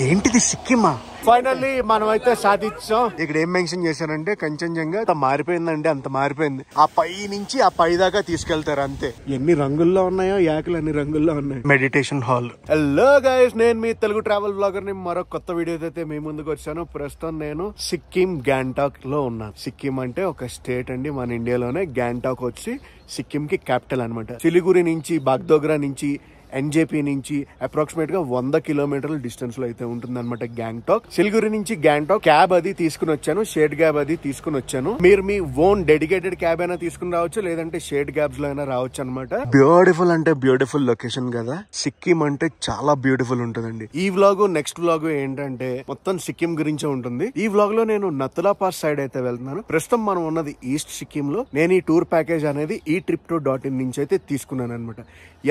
ఏంటిది సిక్కిమా? ఫైనల్లీ మనం అయితే సాధించాం. ఇక్కడ ఏం మెన్షన్ చేశారంటే కంచన్జంగా అంత మారిపోయిందంటే అంత మారిపోయింది. ఆ పై నుంచి ఆ పై దాకా తీసుకెళ్తారు అంతే. ఎన్ని రంగుల్లో ఉన్నాయో యాకులు అన్ని రంగుల్లో ఉన్నాయి. Meditation hall. హలో గైస్, నేను మీ తెలుగు ట్రావెల్ బ్లాగర్ ని మరో కొత్త వీడియో అయితే మీ ముందుకు వచ్చాను. ప్రస్తుతం నేను సిక్కిం గ్యాంటాక్ లో ఉన్నాను. సిక్కిం అంటే ఒక స్టేట్ అండి మన ఇండియాలోనే. గ్యాంటాక్ వచ్చి సిక్కిం కి క్యాపిటల్ అనమాట. సిలిగురి నుంచి బాగ్డోగ్రా నుంచి ఎన్జేపీ నుంచి అప్రాక్సిమేట్ గా 100 కిలోమీటర్ల డిస్టెన్స్ లో అయితే ఉంటుంది అనమాట గ్యాంగ్టాక్. సిలిగురి నుంచి గ్యాంగ్టాక్ క్యాబ్ అది తీసుకుని వచ్చాను, షేడ్ క్యాబ్ అది తీసుకుని వచ్చాను. మీరు మీ ఓన్ డెడికేటెడ్ క్యాబ్ అయినా తీసుకుని రావచ్చు, లేదంటే షేడ్ క్యాబ్స్ లో అయినా రావచ్చు అనమాట. బ్యూటిఫుల్ అంటే బ్యూటిఫుల్ లొకేషన్ కదా. సిక్కిం అంటే చాలా బ్యూటిఫుల్ ఉంటుందండి. ఈ వ్లాగ్ నెక్స్ట్ వ్లాగ్ ఏంటంటే మొత్తం సిక్కిం గురించే ఉంటుంది. ఈ వ్లాగ్ లో నేను నతులా పాస్ సైడ్ అయితే వెళ్తున్నాను. ప్రస్తుతం మనం ఉన్నది ఈస్ట్ సిక్కిం లో. నేను ఈ టూర్ ప్యాకేజ్ అనేది ఈ trip2.in నుంచి అయితే తీసుకున్నాను అనమాట.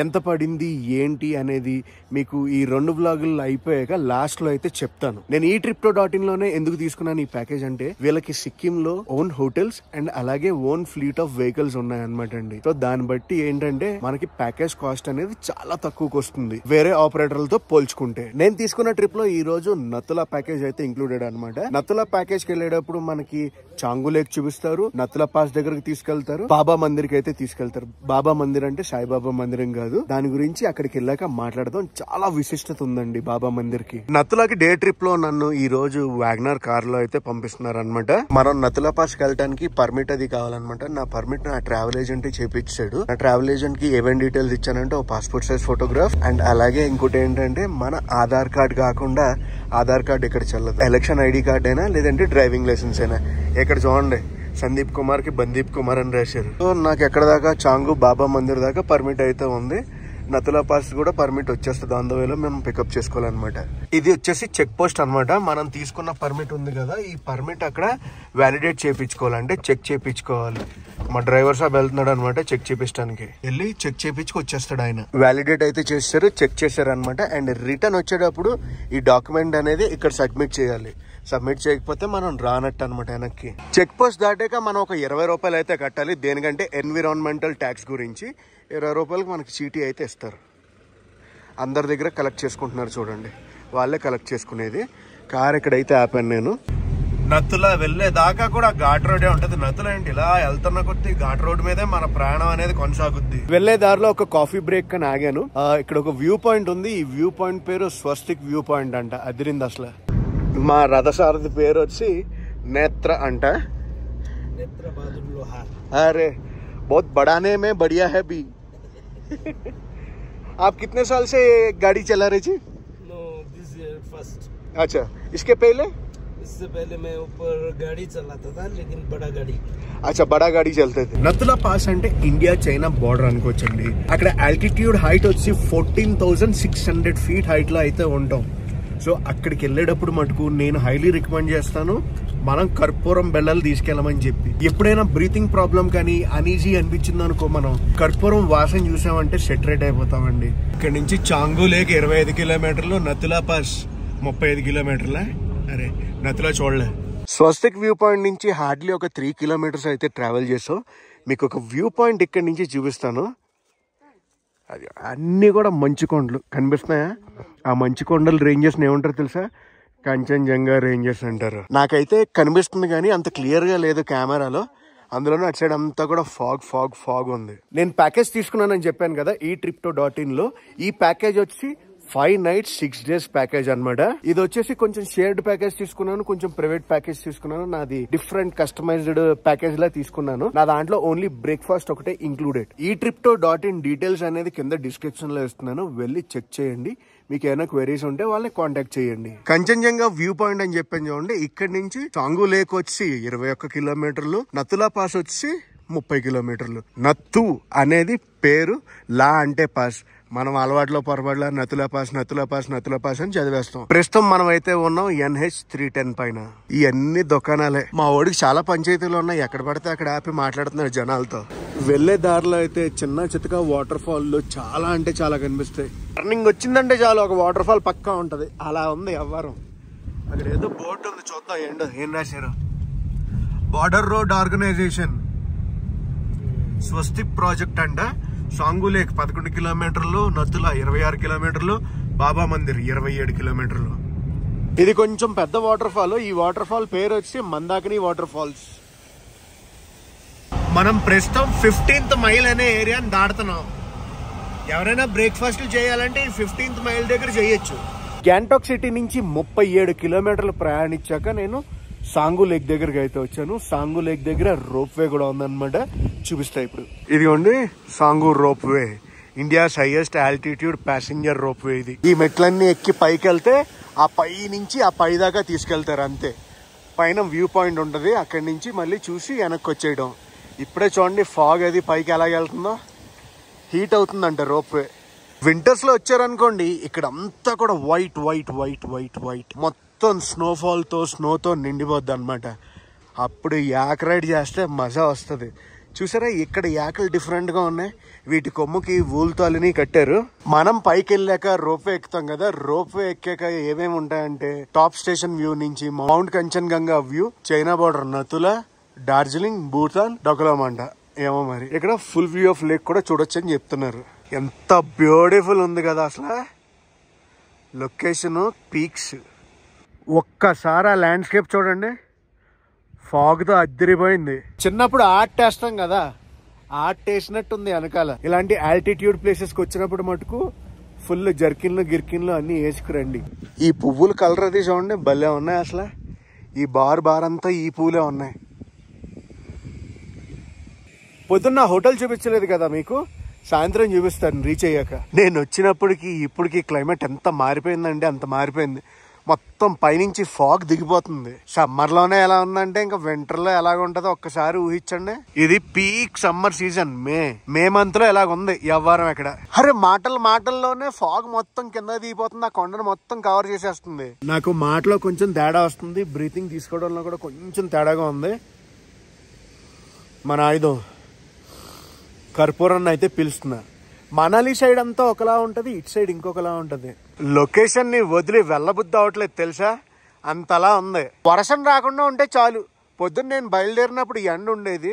ఎంత పడింది ఏంటి అనేది మీకు ఈ 2 వ్లాగులు అయిపోయాక లాస్ట్ లో అయితే చెప్తాను. నేను ఈ trip2.in లోనే ఎందుకు తీసుకున్నాను ఈ ప్యాకేజ్ అంటే, వీళ్ళకి సిక్కిం లో ఓన్ హోటల్స్ అండ్ అలాగే ఓన్ ఫ్లీట్ ఆఫ్ వెహికల్స్ ఉన్నాయన్నమాట అండి. సో దాన్ని బట్టి ఏంటంటే మనకి ప్యాకేజ్ కాస్ట్ అనేది చాలా తక్కువకి వస్తుంది వేరే ఆపరేటర్లతో పోల్చుకుంటే. నేను తీసుకున్న ట్రిప్ లో ఈ రోజు నతులా ప్యాకేజ్ అయితే ఇంక్లూడెడ్ అనమాట. నతులా ప్యాకేజ్ కి వెళ్ళేటప్పుడు మనకి చాంగు లేక్ చూపిస్తారు, నతులా పాస్ దగ్గరకు తీసుకెళ్తారు, బాబా మందిర్ కి అయితే తీసుకెళ్తారు. బాబా మందిర్ అంటే సాయిబాబా మందిరం కాదు, దాని గురించి అక్కడికి వెళ్ళాక మాట్లాడదాం. చాలా విశిష్టత ఉందండి బాబా మందిర్ కి. నతులాకి డే ట్రిప్ లో నన్ను ఈ రోజు వ్యాగనర్ కార్ లో అయితే పంపిస్తున్నారు అనమాట. మనం నతులా పాస్ కి వెళ్ళడానికి పర్మిట్ అది కావాలన్నమాట. నా పర్మిట్ నా ట్రావెల్ ఏజెంట్ చేపించాడు. నా ట్రావెల్ ఏజెంట్ కి ఏమేం details ఇచ్చానంటే, oh passport size photograph and అలాగే ఇంకోటి ఏంటంటే మన ఆధార్ కార్డ్ కాకుండా, ఆధార్ కార్డ్ ఇక్కడ చెల్లదు, ఎలక్షన్ ఐడి కార్డ్ అయినా లేదంటే డ్రైవింగ్ లైసెన్స్ అయినా. ఇక్కడ చూడండి సందీప్ కుమార్ కి బందీప్ కుమార్ అని రాశారు. సో నాకు ఎక్కడ దాకా చాంగు బాబా మందిర్ దాకా పర్మిట్ అయితే ఉంది. నతులా పాస్ కూడా పర్మిట్ వచ్చేస్తుంది. ఆన్ ద వేలో మేము పికప్ చేసుకోవాలన్నమాట. ఇది వచ్చేసి చెక్ పోస్ట్ అనమాట. మనం తీసుకున్న పర్మిట్ ఉంది కదా, ఈ పర్మిట్ అక్కడ వ్యాలిడేట్ చేయించుకోవాలంటే చెక్ చేయించుకోవాలి. మా డ్రైవర్ సాబ్ వెళ్తున్నాడు అనమాట చెక్ చేయించడానికి. వెళ్ళి చెక్ చేయించుకు వచ్చేస్తాడు ఆయన. వ్యాలిడేట్ అయితే చేస్తారు, చెక్ చేశారు అనమాట. అండ్ రిటర్న్ వచ్చేటప్పుడు ఈ డాక్యుమెంట్ అనేది ఇక్కడ సబ్మిట్ చేయాలి. సబ్మిట్ చేయకపోతే మనం రానట్టు అనమాట వెనక్కి. చెక్ పోస్ట్ దాటాక మనం ఒక 20 రూపాయలు అయితే కట్టాలి. దేనికంటే ఎన్విరాన్మెంటల్ ట్యాక్స్ గురించి 20 రూపాయలకి మనకి చీటీ అయితే ఇస్తారు. అందరి దగ్గర కలెక్ట్ చేసుకుంటున్నారు చూడండి, వాళ్ళే కలెక్ట్ చేసుకునేది. కార్ ఇక్కడైతే ఆపాను నేను. నతులా వెళ్లే దాకా కూడా ఘాట్ రోడే ఉంటది. నతులా ఏంటి ఇలా వెళ్తున్న కొద్ది ఘాట్ రోడ్ మీదే మన ప్రయాణం అనేది కొనసాగుద్ది. వెళ్లే దారిలో ఒక కాఫీ బ్రేక్ అని ఆగాను. ఇక్కడ ఒక వ్యూ పాయింట్ ఉంది. ఈ వ్యూ పాయింట్ పేరు స్వస్తిక్ వ్యూ పాయింట్ అంట. అదిరింది అసలు. మా రథసారథి పేరు వచ్చి నేత్ర అంట. अरे बहुत बड़ा नेम है, बढ़िया है भी। आप कितने साल से गाड़ी चला रहे थे? No, this year first. अच्छा, इसके पहले? इससे पहले मैं ऊपर गाड़ी चलाता था, लेकिन बड़ा गाड़ी. अच्छा, बड़ा गाड़ी चलते थे. నతులా పాస్ అంటే ఇండియా చైనా బోర్డర్ అనుకోవచ్చండి. అక్కడ ఆల్టిట్యూడ్ హైట్ వచ్చి 14,600 ఫీట్ హైట్ లో అయితే ఉంటాం. సో అక్కడికి వెళ్ళేటప్పుడు మటుకు నేను హైలీ రికమెండ్ చేస్తాను మనం కర్పూరం బెల్లలు తీసుకెళ్ళమని చెప్పి. ఎప్పుడైనా బ్రీతింగ్ ప్రాబ్లం కానీ అనీజీ అనిపించింది అనుకో, మనం కర్పూరం వాసన చూసామంటే సెటరేట్ అయిపోతామండి. ఇక్కడ నుంచి చాంగు లేక్ 25 కిలోమీటర్లు, నతులా పాస్ 35 కిలోమీటర్ల. అరే నతులా చూడలే. స్వస్తిక్ వ్యూ పాయింట్ నుంచి హార్డ్లీ ఒక 3 కిలోమీటర్స్ అయితే ట్రావెల్ చేసాం. మీకు ఒక వ్యూ పాయింట్ ఇక్కడ నుంచి చూపిస్తాను. అది అన్నీ కూడా మంచు కొండలు కనిపిస్తున్నాయా? ఆ మంచు కొండలు రేంజెస్ ఏమంటారు తెలుసా? కంచన్జంగా రేంజెస్ అంటారు. నాకైతే కనిపిస్తుంది కానీ అంత క్లియర్ గా లేదు కెమెరాలో. అందులోనూ అటు సైడ్ అంతా కూడా ఫాగ్ ఉంది. నేను ప్యాకేజ్ తీసుకున్నానని చెప్పాను కదా ఈ trip2.in లో. ఈ ప్యాకేజ్ వచ్చి 5 nights 6 days ప్యాకేజ్ అనమాట. ఇది వచ్చేసి కొంచెం షేర్డ్ ప్యాకేజ్ తీసుకున్నాను, కొంచెం ప్రైవేట్ ప్యాకేజ్ తీసుకున్నాను. నాది డిఫరెంట్ కస్టమైజ్డ్ ప్యాకేజ్ లా తీసుకున్నాను. నా దాంట్లో ఓన్లీ బ్రేక్ఫాస్ట్ ఒకటే ఇంక్లూడెడ్. ఈ trip2.in డీటెయిల్స్ అనేది కింద డిస్క్రిప్షన్ లో ఇస్తున్నాను, వెళ్ళి చెక్ చేయండి. మీకు ఏమైనా క్వెరీస్ ఉంటే వాళ్ళని కాంటాక్ట్ చేయండి. కంచన్జంగా వ్యూ పాయింట్ అని చెప్పాను చూడండి. ఇక్కడ నుంచి చాంగు లేక్ వచ్చి 21 కిలోమీటర్లు, నతులా పాస్ వచ్చి 30 కిలోమీటర్లు. నత్తు అనేది పేరు, లా అంటే పాస్. మనం అలవాట్లో పొరపాటులో నతులా పాస్ అని చదివేస్తాం. ప్రస్తుతం మనం అయితే ఉన్నాం NH310 పైన. ఇవన్నీ దుకాణాలే. మా ఓడికి చాలా పంచాయతీలు ఉన్నాయి, ఎక్కడ పడితే అక్కడ ఆపి మాట్లాడుతున్నారు జనాలతో. వెళ్లే దారిలో అయితే చిన్న చితక వాటర్ ఫాల్ చాలా అంటే చాలా కనిపిస్తాయి. టర్నింగ్ వచ్చిందంటే చాలు ఒక వాటర్ ఫాల్ పక్కా ఉంటది. అలా ఉంది వ్యవహారం. అక్కడ ఏదో బోర్డు ఉంది, చూద్దాం ఏంటో ఏం రాశారు. బార్డర్ రోడ్ ఆర్గనైజేషన్ స్వస్తిక్ ప్రాజెక్ట్ అంట. చాంగు లేక్ 11 కిలోమీటర్లు, నతులా 26 కిలోమీటర్లు, బాబా మందిర్ 27 కిలోమీటర్లు. ఇది కొంచెం పెద్ద వాటర్ ఫాల్. ఈ వాటర్ ఫాల్ పేరు వచ్చి మందాకిని వాటర్ ఫాల్స్. మనం ప్రస్తుతం 15th మైల్ అనే ఏరియాని దాడుతున్నాం. ఎవరైనా బ్రేక్ఫాస్ట్ చేయాలంటే ఈ 15th మైల్ దగ్గర చేయొచ్చు. గ్యాంటాక్ సిటీ నుంచి 37 కిలోమీటర్లు ప్రయాణించాక నేను సాంగు లేక్ దగ్గరికి అయితే వచ్చాను. సాంగు లేక్ దగ్గర రోప్ వే కూడా ఉందన్నమాట, చూపిస్తా ఇప్పుడు. ఇదిగోండి song rope way, India's highest altitude passenger rope way ఇది. ఈ మెట్లన్నీ ఎక్కి పైకి వెళ్తే ఆ పై నుంచి ఆ పై దాకా తీసుకెళ్తారు అంతే. పైన వ్యూ పాయింట్ ఉంటుంది, అక్కడి నుంచి మళ్ళీ చూసి వెనక్కి వచ్చేయడం. ఇప్పుడే చూడండి ఫాగ్ అది పైకి ఎలాగెళ్తుందో, హీట్ అవుతుందంట రోప్ వే. వింటర్స్ లో వచ్చారనుకోండి ఇక్కడ అంతా కూడా white white white white white మొత్తం స్నోఫాల్ తో స్నోతో నిండిపోద్ది అనమాట. అప్పుడు యాక్ రైడ్ చేస్తే మజా వస్తుంది. చూసారా ఇక్కడ యాకలు డిఫరెంట్ గా ఉన్నాయి, వీటి కొమ్ముకి ఊల్తాలని కట్టారు. మనం పైకి వెళ్ళాక రోప్ వే ఎక్కుతాం కదా, రోప్ వే ఎక్కాక ఏమేమి ఉంటాయంటే టాప్ స్టేషన్ వ్యూ నుంచి mount కంచన్గంగా view, China border Nathula, Darjeeling, Bhutan, డొకలామండ ఏమో మరి. ఇక్కడ ఫుల్ వ్యూ ఆఫ్ లేక్ కూడా చూడొచ్చు అని చెప్తున్నారు. ఎంత బ్యూటిఫుల్ ఉంది కదా అసలు లొకేషన్, పీక్స్. ఒక్కసారి ఆ ల్యాండ్స్కేప్ చూడండి, ఫాగ్ తో అద్దరిపోయింది. చిన్నప్పుడు ఆర్ట్ వేస్తాం కదా, ఆర్ట్ వేసినట్టుంది వెనకాల. ఇలాంటి ఆల్టిట్యూడ్ ప్లేసెస్ కి వచ్చినప్పుడు మటుకు ఫుల్ జర్కిన్లు గిర్కిన్లు అన్ని వేసుకురండి. ఈ పువ్వుల కలర్ అది చూడండి భలే ఉన్నాయి అసలు. ఈ బార్ అంతా ఈ పూలే ఉన్నాయి. పొద్దున్న హోటల్ చూపించలేదు కదా మీకు, సాయంత్రం చూపిస్తాను రీచ్ అయ్యాక. నేను వచ్చినప్పటికి ఇప్పటికి క్లైమేట్ ఎంత మారిపోయిందంటే అంత మారిపోయింది. మొత్తం పైనుంచి ఫాగ్ దిగిపోతుంది. సమ్మర్ లోనే ఎలా ఉందంటే ఇంకా వింటర్ లో ఎలాగ ఉంటుందో ఒక్కసారి ఊహించండి. ఇది peak summer season, May month లో ఎలాగుంది ఎవ్వరం ఎక్కడ. అరే మాటల్లోనే ఫాగ్ మొత్తం కింద దిగిపోతుంది, ఆ కొండను మొత్తం కవర్ చేసేస్తుంది. నాకు మాటలో కొంచెం తేడా వస్తుంది, బ్రీతింగ్ తీసుకోవడంలో కూడా కొంచెం తేడాగా ఉంది. మన ఆయుధం కర్పూరాన్ని అయితే పిలుస్తున్నా. మనాలి సైడ్ అంతా ఒకలా ఉంటది, ఇటు సైడ్ ఇంకొకలా ఉంటది. లొకేషన్ ని వదిలి వెళ్ళబుద్ధి అవట్లేదు తెలుసా, అంతలా ఉంది. వర్షం రాకుండా ఉంటే చాలు. పొద్దున్న నేను బయలుదేరినప్పుడు ఎండ ఉండేది,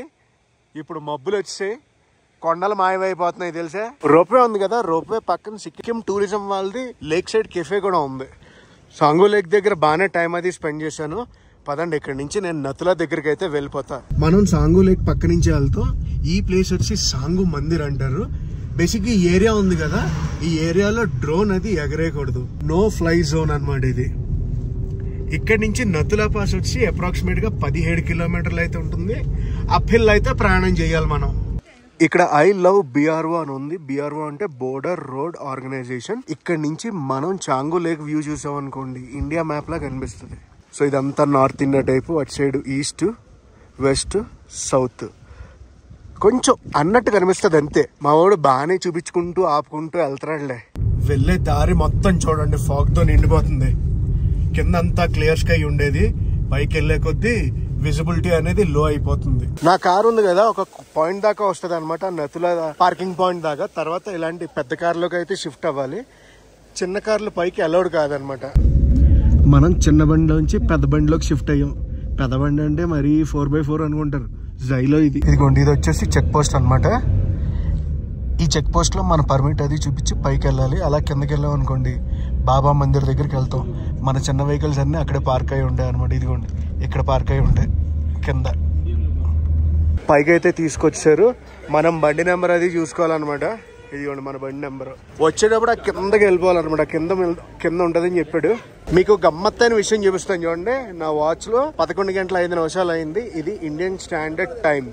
ఇప్పుడు మబ్బులు వచ్చాయి, కొండలు మాయమైపోతున్నాయి తెలుసా. రోప్వే ఉంది కదా, రోప్వే పక్కన సిక్కిం టూరిజం వాళ్ళది లేక్ సైడ్ కెఫే కూడా ఉంది. సాంగు లేక్ దగ్గర బాగానే టైం అది స్పెండ్ చేశాను. పదండి ఇక్కడ నుంచి నేను నతులా దగ్గరికి అయితే వెళ్ళిపోతా. మనం సాంగు లేక్ పక్క నుంచి వెళ్తాం. ఈ ప్లేస్ వచ్చి సాంగు మందిర్ అంటారు. బేసిక్ ఈ ఏరియా ఉంది కదా, ఈ ఏరియాలో డ్రోన్ అది ఎగరేయకూడదు, నో ఫ్లై జోన్ అన్నమాట ఇది. ఇక్కడ నుంచి నతులా పాస్ వచ్చి అప్రాక్సిమేట్ గా 17 కిలోమీటర్లు అయితే ఉంటుంది. అప్ హిల్ అయితే ప్రయాణం చేయాలి మనం. ఇక్కడ ఐ లవ్ బిఆర్ఓ అని ఉంది. బిఆర్ఓ అంటే బోర్డర్ రోడ్ ఆర్గనైజేషన్. ఇక్కడ నుంచి మనం చాంగు లేక్ వ్యూ చూసాం అనుకోండి, ఇండియా మ్యాప్ లా కనిపిస్తుంది. సో ఇదంతా నార్త్ ఇండియా టైపు, అటు సైడ్ ఈస్ట్, వెస్ట్, సౌత్ కొంచెం అన్నట్టు కనిపిస్తుంది అంతే. మా వాడు బాగానే చూపించుకుంటూ ఆపుకుంటూ వెళ్తాడులే. వెళ్ళే దారి మొత్తం చూడండి ఫాగ్ తో నిండిపోతుంది. కింద అంతా క్లియర్ స్కై ఉండేది, పైకి వెళ్లే కొద్దీ విజిబిలిటీ అనేది లో అయిపోతుంది. నా కారు ఉంది కదా, ఒక పాయింట్ దాకా వస్తుంది అనమాట, నతుల పార్కింగ్ పాయింట్ దాకా. తర్వాత ఇలాంటి పెద్ద కార్లోకి అయితే షిఫ్ట్ అవ్వాలి. చిన్న కార్లు పైకి అలౌడ్ కాదనమాట. మనం చిన్న బండిలోంచి పెద్ద బండిలోకి షిఫ్ట్ అయ్యాం. పెద్ద బండి అంటే మరీ 4x4 అనుకుంటారు, జైలో ఇది. ఇదిగోండి ఇది వచ్చేసి చెక్ పోస్ట్ అనమాట. ఈ చెక్ పోస్ట్ లో మన పర్మిట్ అది చూపించి పైకి వెళ్ళాలి. అలా కిందకి వెళ్ళాం అనుకోండి బాబా మందిర్ దగ్గరికి వెళ్తాం. మన చిన్న వెహికల్స్ అన్ని అక్కడే పార్క్ అయి ఉంటాయి అనమాట. ఇదిగోండి ఇక్కడ పార్క్ అయి ఉంటాయి కింద. పైకి అయితే తీసుకొచ్చారు. మనం బండి నెంబర్ అది చూసుకోవాలన్నమాట. ఇదిగోండి మన బండి నెంబర్. వచ్చేటప్పుడు ఆ కిందకి వెళ్ళిపోవాలన్నమాట, కింద ఉంటదని చెప్పాడు. మీకు గమ్మత్తైన విషయం చూపిస్తాను చూడండి. నా వాచ్ లో 11 గంటల 5 నిమిషాలు అయింది. ఇది ఇండియన్ స్టాండర్డ్ టైం.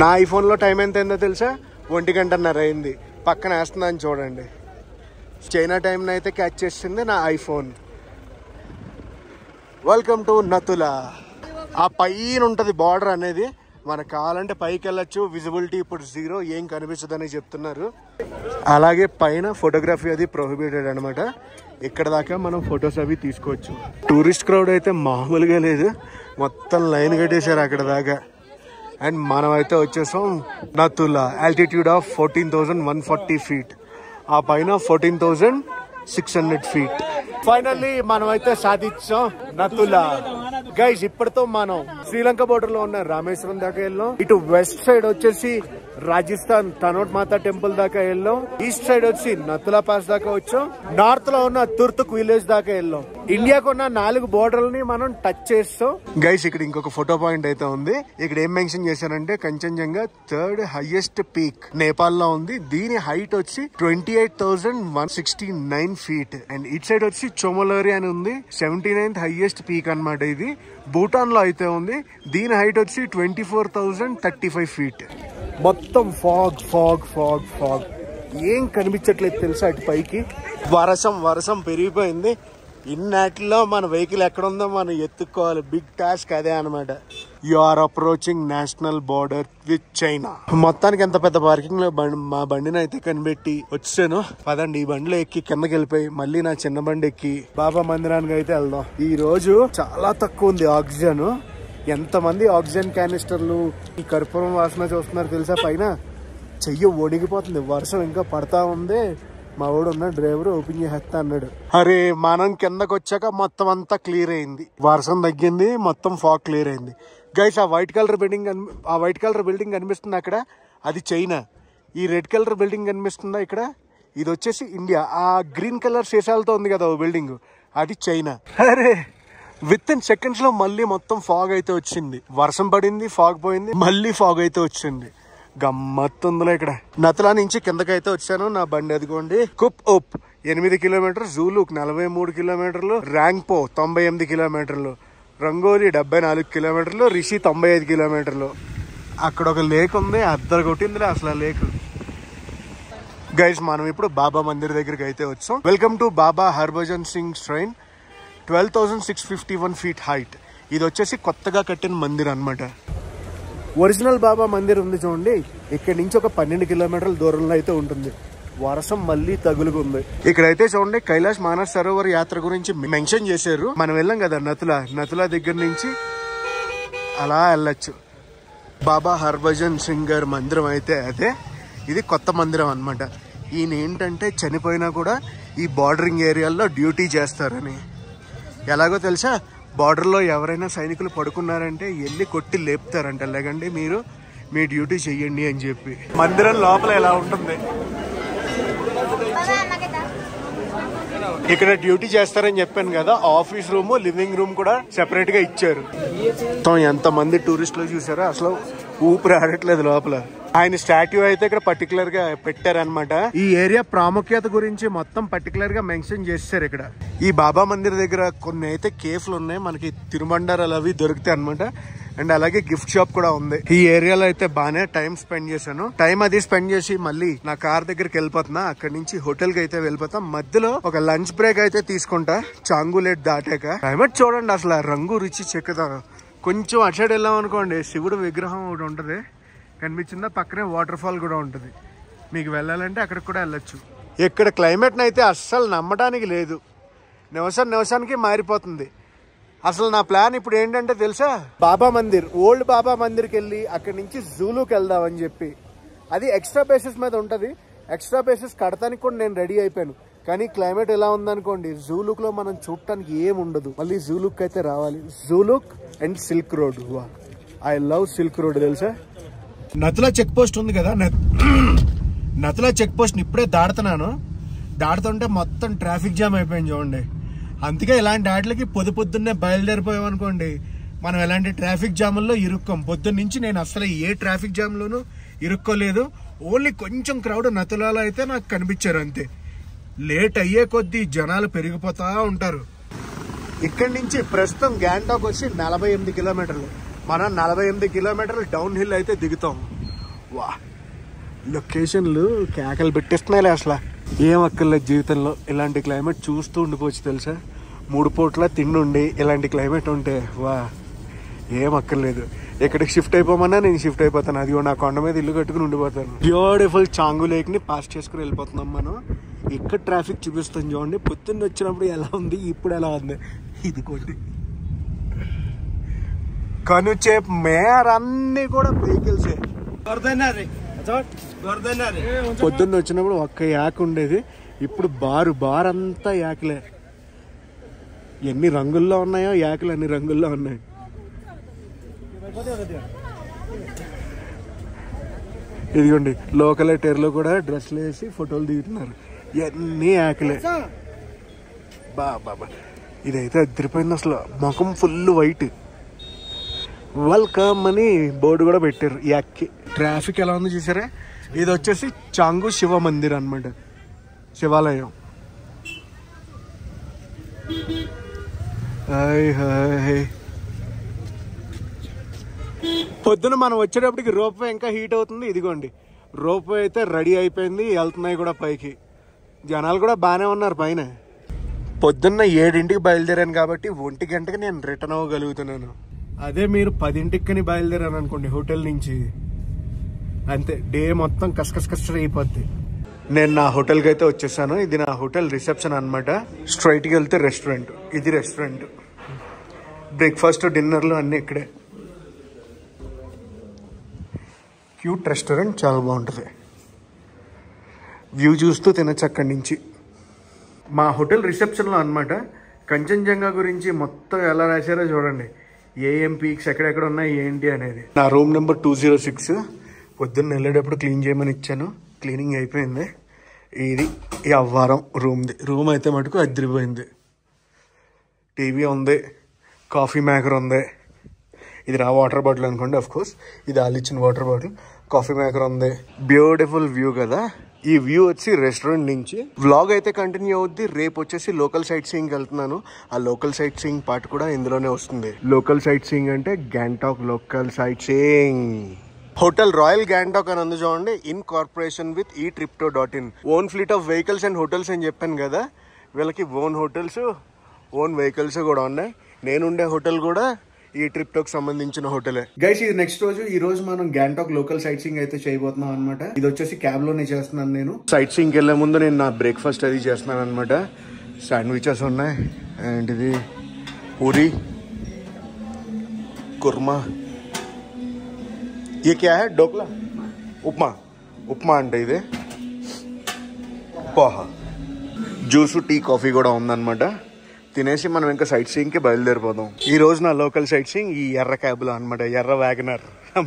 నా ఐఫోన్ లో టైం ఎంత అయిందో తెలుసా, 1 గంటన్నర అయింది. పక్కన వేస్తున్నాను చూడండి. చైనా టైం అయితే క్యాచ్ చేసింది నా ఐఫోన్. Welcome to Nathula. ఆ పైన ఉంటది బార్డర్ అనేది, మనకు కావాలంటే పైకి వెళ్ళచ్చు. విజిబిలిటీ ఇప్పుడు 0, ఏం కనిపించదని చెప్తున్నారు. అలాగే పైన ఫోటోగ్రఫీ అది ప్రొహిబిటెడ్ అనమాట. ఇక్కడ దాకా మనం ఫొటోస్ అవి తీసుకోవచ్చు. టూరిస్ట్ క్రౌడ్ అయితే మామూలుగా లేదు, మొత్తం లైన్ కట్టేశారు అక్కడ దాకా. అండ్ మనం అయితే వచ్చేసాం నతులా, ఆల్టిట్యూడ్ ఆఫ్ 14,140 feet. ఆ పైన 14,600 feet. ఫైనల్లీ మనం అయితే సాధించాం నతులా. గైస్ ఇప్పటితో మనం శ్రీలంక బోర్డర్ లో ఉన్న రామేశ్వరం దాకా వెళ్ళాం. ఇటు వెస్ట్ సైడ్ వచ్చేసి రాజస్థాన్ తనోట్ మాతా టెంపుల్ దాకా వెళ్ళాం. ఈస్ట్ సైడ్ వచ్చి నతులా పాస్ దాకా వచ్చాం. నార్త్ లో ఉన్న తుర్తుక్ విలేజ్ దాకా వెళ్ళాం. ఇండియాకు ఉన్న 4 బోర్డర్లని మనం టచ్ చేస్తాం. గైస్ ఇక్కడ ఇంకొక ఫోటో పాయింట్ అయితే ఉంది. ఇక్కడ ఏం మెన్షన్ చేశారంటే Kanchenjunga 3rd highest peak Nepal లో ఉంది. దీని హైట్ వచ్చి 28,169 ఫీట్. అండ్ ఇట్ సైడ్ వచ్చి చోమోలరి అని ఉంది, 79th హైయెస్ట్ పీక్ అన్నమాట. ఇది భూటాన్ లో అయితే ఉంది. దీని హైట్ వచ్చి 24,035 ఫీట్. మొత్తం ఫాగ్ ఫాగ్ ఫాగ్ ఫాగ్, ఏం కనిపించట్లేదు తెలుసా అటు పైకి. వర్షం పెరిగిపోయింది. ఇన్నాటిలో మన వెహికల్ ఎక్కడ ఉందో మనం ఎత్తుక్కోవాలి. బిగ్ టాస్క్ అదే అనమాట. You are approaching national border with China. మొత్తానికి ఎంత పెద్ద పార్కింగ్ లో మా బండిని అయితే కనిపెట్టి వచ్చాను. పదండి ఈ బండిలో ఎక్కి కిందకి వెళ్ళిపోయి మళ్ళీ నా చిన్న బండి ఎక్కి బాబా మందిరానికి అయితే వెళ్దాం. ఈ రోజు చాలా తక్కువ ఉంది ఆక్సిజన్. ఎంతమంది ఆక్సిజన్ క్యానిస్టర్లు ఈ కర్పూరం వాసన చూస్తున్నారు తెలుసా. పైన చెయ్యి ఒడిగిపోతుంది. వర్షం ఇంకా పడతా ఉంది. మా వాడు ఉన్న డ్రైవర్ ఓపెన్ చేస్తా అన్నాడు. అరే మనం కిందకు వచ్చాక మొత్తం అంతా క్లియర్ అయింది. వర్షం తగ్గింది, మొత్తం ఫాగ్ క్లియర్ అయింది. గైస్ ఆ వైట్ కలర్ బిల్డింగ్ కనిపిస్తుంది అక్కడ, అది చైనా. ఈ రెడ్ కలర్ బిల్డింగ్ కనిపిస్తుందా ఇక్కడ, ఇది వచ్చేసి ఇండియా. ఆ గ్రీన్ కలర్ శేషాలతో ఉంది కదా ఓ బిల్డింగ్, అది చైనా. అరే విత్ ఇన్ సెకండ్స్ లో మళ్ళీ మొత్తం ఫాగ్ అయితే వచ్చింది. వర్షం పడింది, ఫాగ్ పోయింది, మళ్ళీ ఫాగ్ అయితే వచ్చింది. గమ్మత్తుందిలో ఇక్కడ. నతులా నుంచి కిందకైతే వచ్చాను. నా బండి అదిగోండి. కుప్ ఉప్ 8 కిలోమీటర్, జూలుక్ 43 కిలోమీటర్లు, ర్యాంగ్పో 98 కిలోమీటర్లు, రంగోలి 74 కిలోమీటర్లు, రిషి 95 కిలోమీటర్లు. అక్కడ ఒక లేక్ ఉంది, అద్దరు కొట్టిందిలే అసలు ఆ లేక్. గైస్ మనం ఇప్పుడు బాబా మందిర్ దగ్గరికి అయితే వచ్చాం. Welcome to Baba Harbhajan Singh shrine, 12,651 feet height. ఇది వచ్చేసి కొత్తగా కట్టిన మందిర్ అన్నమాట. ఒరిజినల్ బాబా మందిర్ ఉంది చూడండి, ఇక్కడ నుంచి ఒక 12 కిలోమీటర్ల దూరంలో అయితే ఉంటుంది. వర్షం మళ్ళీ తగులుకుంది. ఇక్కడైతే చూడండి కైలాష్ మానస్ సరోవర్ యాత్ర గురించి మెన్షన్ చేశారు. మనం వెళ్ళాం కదా నతులా దగ్గర నుంచి అలా వెళ్ళచ్చు. బాబా హర్భజన్ సింగ్ గారి మందిరం అయితే అదే. ఇది కొత్త మందిరం అన్నమాట. ఈయన ఏంటంటే చనిపోయినా కూడా ఈ బార్డరింగ్ ఏరియాల్లో డ్యూటీ చేస్తారని. ఎలాగో తెలుసా, బార్డర్లో ఎవరైనా సైనికులు పడుకున్నారంటే వెళ్ళి కొట్టి లేపుతారంట. లేకండి మీరు మీ డ్యూటీ చెయ్యండి అని చెప్పి. మందిరం లోపల ఎలా ఉంటుంది, ఇక్కడ డ్యూటీ చేస్తారని చెప్పాను కదా. ఆఫీస్ రూమ్, లివింగ్ రూమ్ కూడా సెపరేట్ గా ఇచ్చారు. ఎంత మంది టూరిస్టులు చూసారా, అసలు ఊపిరి ఆడట్లేదు లోపల. ఆయన స్టాట్యూ అయితే ఇక్కడ పర్టికులర్ గా పెట్టారనమాట. ఈ ఏరియా ప్రాముఖ్యత గురించి మొత్తం పర్టికులర్ గా మెన్షన్ చేస్తారు ఇక్కడ. ఈ బాబా మందిర్ దగ్గర కొన్ని అయితే కేఫ్లు ఉన్నాయి, మనకి తిరుబండారాలు అవి దొరుకుతాయి అనమాట. అండ్ అలాగే గిఫ్ట్ షాప్ కూడా ఉంది. ఈ ఏరియాలో అయితే బాగానే టైం స్పెండ్ చేశాను. టైం అది స్పెండ్ చేసి మళ్ళీ నా కార్ దగ్గరికి వెళ్ళిపోతున్నా. అక్కడ నుంచి హోటల్ కి అయితే వెళ్ళిపోతాం. మధ్యలో ఒక లంచ్ బ్రేక్ అయితే తీసుకుంటా చాంగులేట్ దాటాక. క్లైమేట్ చూడండి అసలు రంగు రుచి చెక్కుతారు. కొంచెం అటు సైడ్ వెళ్ళాం అనుకోండి, శివుడు విగ్రహం ఒకటి ఉంటది కనిపించిందా, పక్కనే వాటర్ ఫాల్ కూడా ఉంటది. మీకు వెళ్ళాలంటే అక్కడికి కూడా వెళ్ళొచ్చు. ఇక్కడ క్లైమేట్ అయితే అస్సలు నమ్మడానికి లేదు. నిమిషానికి మారిపోతుంది. అసలు నా ప్లాన్ ఇప్పుడు ఏంటంటే తెలుసా, బాబా మందిర్, ఓల్డ్ బాబా మందిర్కి వెళ్ళి అక్కడి నుంచి జూలుకి వెళ్దామని చెప్పి. అది ఎక్స్ట్రా బేసిస్ మీద ఉంటది. ఎక్స్ట్రా బేసిస్ కడతానికి కూడా నేను రెడీ అయిపోయాను. కానీ క్లైమేట్ ఎలా ఉందనుకోండి, జూలుక్ లో మనం చూడటానికి ఏం ఉండదు. మళ్ళీ జూలుక్ అయితే రావాలి. జూలుక్ and silk road. I love silk road తెలుసా. నతులా చెక్ పోస్ట్ ఉంది కదా, నతులా చెక్ పోస్ట్ ఇప్పుడే దాడుతున్నాను. దాడుతుంటే మొత్తం ట్రాఫిక్ జామ్ అయిపోయింది చూడండి. అందుకే ఇలాంటి వాటికి పొద్దున్నే బయలుదేరిపోయాం అనుకోండి, మనం ఎలాంటి ట్రాఫిక్ జాముల్లో ఇరుక్కోం. పొద్దున్న నుంచి నేను అసలు ఏ ట్రాఫిక్ జామ్లోనూ ఇరుక్కోలేదు. ఓన్లీ కొంచెం క్రౌడ్ నతులాలో అయితే నాకు కనిపించారు అంతే. లేట్ అయ్యే కొద్దీ జనాలు పెరిగిపోతా ఉంటారు. ఇక్కడి నుంచి ప్రస్తుతం గ్యాంటాక్ వచ్చి 48 కిలోమీటర్లు. మనం 48 కిలోమీటర్లు డౌన్ హిల్ అయితే దిగుతాం. వా, లొకేషన్లు కేకలు పెట్టేస్తున్నాయిలే. అసలు ఏం అక్కర్లేదు జీవితంలో. ఇలాంటి క్లైమేట్ చూస్తూ ఉండిపోవచ్చు తెలుసా. 3 పూట్ల తిండి ఉండి ఇలాంటి క్లైమేట్ ఉంటే వా, ఏం అక్కర్లేదు. ఎక్కడికి షిఫ్ట్ అయిపోమన్నా నేను షిఫ్ట్ అయిపోతాను. అది నా కొండ మీద ఇల్లు కట్టుకుని ఉండిపోతాను. బ్యూటిఫుల్ చాంగు లేక్ ని పాస్ చేసుకుని వెళ్ళిపోతున్నాం మనం. ఇక్కడ ట్రాఫిక్ చూపిస్తాం చూడండి. పొద్దున్న వచ్చినప్పుడు ఎలా ఉంది, ఇప్పుడు ఎలా ఉంది. ఇది కొద్ది కనుచేప్ మేర్ అన్ని కూడా వెహికల్సే. పొద్దున్న వచ్చినప్పుడు ఒక్క యాక్ ఉండేది, ఇప్పుడు బార్ అంతా యాక్లే. ఎన్ని రంగుల్లో ఉన్నాయో యాకులు, అన్ని రంగుల్లో ఉన్నాయి. ఇదిగోండి లోకల్ టైర్లో కూడా డ్రెస్లు వేసి ఫోటోలు దిగుతున్నారు. ఇవన్నీ ఆకలే. బాబా ఇదైతే అదిరిపోయింది అసలు. ముఖం ఫుల్ వైట్. వెల్కమ్ అని బోర్డు కూడా పెట్టారు. యాక్కి ట్రాఫిక్ ఎలా ఉందో చూసారా. ఇది వచ్చేసి చాంగు శివ మందిర్ అనమాట, శివాలయం. పొద్దున మనం వచ్చేటప్పటికి రోప్వే ఇంకా హీట్ అవుతుంది. ఇదిగోండి రోప్వే అయితే రెడీ అయిపోయింది, వెళ్తున్నాయి కూడా పైకి. జనాలు కూడా బాగానే ఉన్నారు పైన. పొద్దున్న 7ంటికి బయలుదేరాను కాబట్టి 1 గంటకి నేను రిటర్న్ అవ్వగలుగుతున్నాను. అదే మీరు 10ంటికి బయలుదేరాను అనుకోండి హోటల్ నుంచి, అంతే డే మొత్తం కష్ట అయిపోద్ది. నేను నా హోటల్కి అయితే వచ్చేసాను. ఇది నా హోటల్ రిసెప్షన్ అనమాట. స్ట్రైట్కి వెళ్తే రెస్టారెంట్. ఇది రెస్టారెంట్. బ్రేక్ఫాస్ట్ డిన్నర్లు అన్నీ ఇక్కడే. క్యూట్ రెస్టారెంట్, చాలా బాగుంటుంది. వ్యూ చూస్తూ తినచ్చు అక్కడి నుంచి. మా హోటల్ రిసెప్షన్లో అనమాట కంచన్జంగా గురించి మొత్తం ఎలా రాశారో చూడండి. ఏఎం పీక్స్ ఎక్కడెక్కడ ఉన్నాయి ఏంటి అనేది. నా రూమ్ నెంబర్ 206. పొద్దున్న వెళ్ళేటప్పుడు క్లీన్ చేయమని ఇచ్చాను, క్లీనింగ్ అయిపోయింది. ఇది ఈ అవ్వారం రూమ్ది. రూమ్ అయితే మటుకు అదిరిపోయింది. టీవీ ఉంది, కాఫీ మేకర్ ఉంది. ఇది నా వాటర్ బాటిల్ అనుకోండి, అఫ్ కోర్స్ ఇది వాళ్ళు ఇచ్చిన వాటర్ బాటిల్. కాఫీ మేకర్ ఉంది. బ్యూటిఫుల్ వ్యూ కదా. ఈ వ్యూ వచ్చి రెస్టారెంట్ నుంచి. వ్లాగ్ అయితే కంటిన్యూ అవుద్ది. రేపు వచ్చేసి లోకల్ సైట్ సీయింగ్ వెళ్తున్నాను. ఆ లోకల్ సైట్ సీయింగ్ పార్ట్ కూడా ఇందులోనే వస్తుంది. లోకల్ సైట్ సీయింగ్ అంటే Gangtok local sight seeing. Hotel royal Gangtok అని ఉంది చూడండి, in corporation with eTripto.in. Own fleet of vehicles and hotels అని చెప్పాను కదా. వీళ్ళకి ఓన్ హోటల్స్, ఓన్ వెహికల్స్ కూడా ఉన్నాయి. నేనుండే హోటల్ కూడా ఈ ట్రిప్టోకి సంబంధించిన హోటలే. గైస్ ఇది నెక్స్ట్ రోజు. ఈ రోజు మనం గ్యాంగ్టాక్ లోకల్ సైట్ సీయింగ్ అయితే చేయబోతున్నాం అనమాట. ఇది వచ్చేసి క్యాబ్ లోనే చేస్తున్నాను నేను. సైట్ సీయింగ్ వెళ్లే ముందు నేను నా బ్రేక్ఫాస్ట్ అది చేస్తున్నాను అనమాట. శాండ్విచెస్ ఉన్నాయి అండ్ ఇది పూరి కుర్మా. ये क्या है? ढोकला, ఉప్మా అంటే ఇది. పోహా, జ్యూసు, టీ, కాఫీ కూడా ఉందన్నమాట. తినేసి మనం ఇంకా సైట్ సీయింగ్కి బయలుదేరిపోదాం. ఈ రోజు నా లోకల్ సైట్ సీయింగ్ ఈ ఎర్ర క్యాబ్లో అనమాట. ఎర్ర వ్యాగనర్,